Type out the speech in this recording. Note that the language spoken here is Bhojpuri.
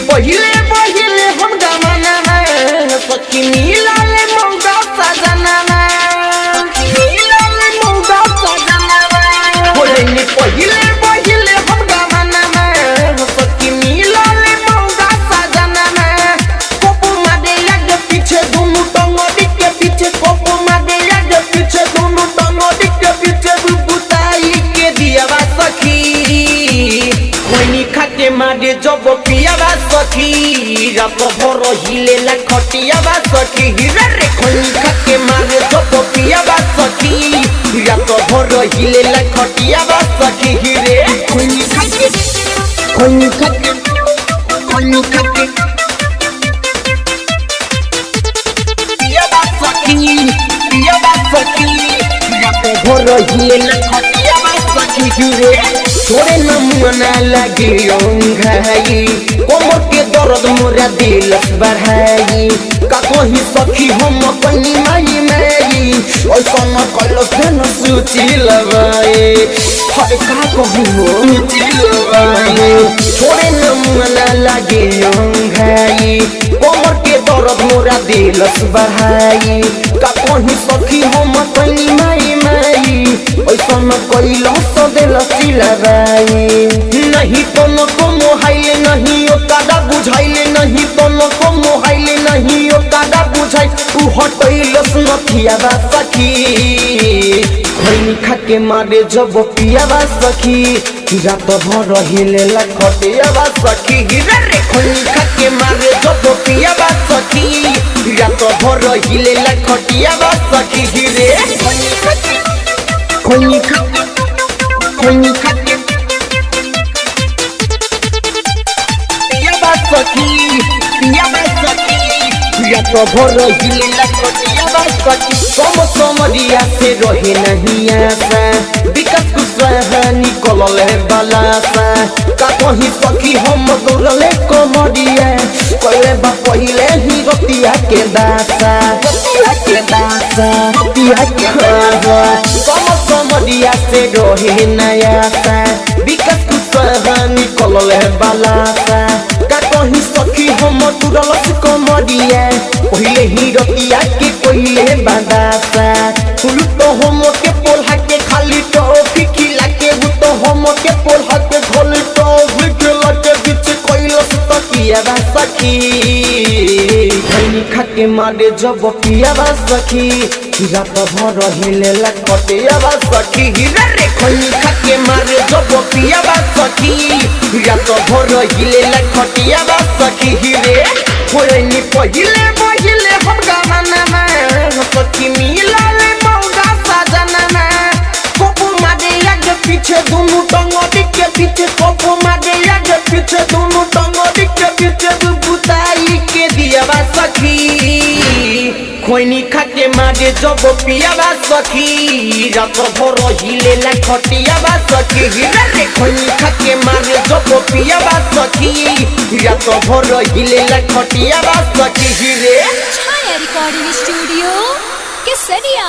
पहिले पहिले हम जमाना में सखी नीला ले मौगा सजना नीला ले मौगा सजना पहिले पहिले हम जमाना में सखी नीला ले मौगा सजना कोपो मादे लग पीछे दोनों टंगों के पीछे कोपो मादे लग पीछे दोनों टंगों के पीछे बुताई के दिया बा सखी कोई खाके मारे जब पिया बा सखी रात भर हिले ला खटिया बा सखी रे कोई खाके मारे जब पिया बा सखी रात भर हिले ला खटिया बा सखी रे कोई खाके पिया बा सखी रात भर हिले ला खटिया बा सखी रे थोड़े नमूना लगे भाई कोमर के दर्द मोरा दिल बढ़ाई का कहीं सखी हम कहीं माई माई ऐसा न कलस न सूची लगाए हर का कहूँ सूची लगाए थोड़े नमूना लगे भाई कोमर के दर्द मोरा दिल बढ़ाई का कहीं सखी हम कहीं माई माई ऐसा न कलस दिल लगाए नहीं कोनो को मोहाइले नहीं ओकादा बुझाइले नहीं कोनो को मोहाइले नहीं ओकादा बुझाइ तू हटैलस नथिया बा सखी खैनी खाके मारे जब पिया बा सखी रात भर हिले ला खटिया बा सखी रे खैनी खाके मारे जब पिया बा सखी रात भर हिले ला खटिया बा सखी रे खैनी खाके तो भर हिले ला खटिया बा सखी समरिया से रहे नहीं आशा विकास कुशवाहा निकलल है बलासा का कहीं सखी हम दौड़ले कमरिया कइले बा पहिले ही रतिया के दासा समरिया से रहे नहीं आशा विकास कुशवाहा निकलल है बलासा का कहीं सखी हम तुरलस कमरिया पहिले ही रतिया के कोइले बादासा फुल तो हम के पोल्हा के खाली टॉफी खिला के तो हम के पोल्हा के खाली टॉफी खिला के बीच कोइलस तकिया बा सखी खैनी खाके मारे जब पिया बा सखी रात भर हिले ला खटिया बा सखी रे खैनी खाके मारे जब पिया बा सखी रात भर हिले ला खटिया बा सखी रे होइनी पहिले पहिले हम गाना में सखी मिला ले मौगा सजना कोपो मादे लग पीछे दोनों टंगों के पीछे कोपो मादे लग पीछे दोनों टंगों के पीछे बुताई के दिया बा सखी खोइनी खाके मारे जब पिया बा सखी रात भर हिले ला खटिया बा सखी रे खोइनी खाके मारे जब पिया बा सखी रात भर हिले ला खटिया बा सखी रे छाया रिकॉर्डिंग स्टूडियो केसरिया।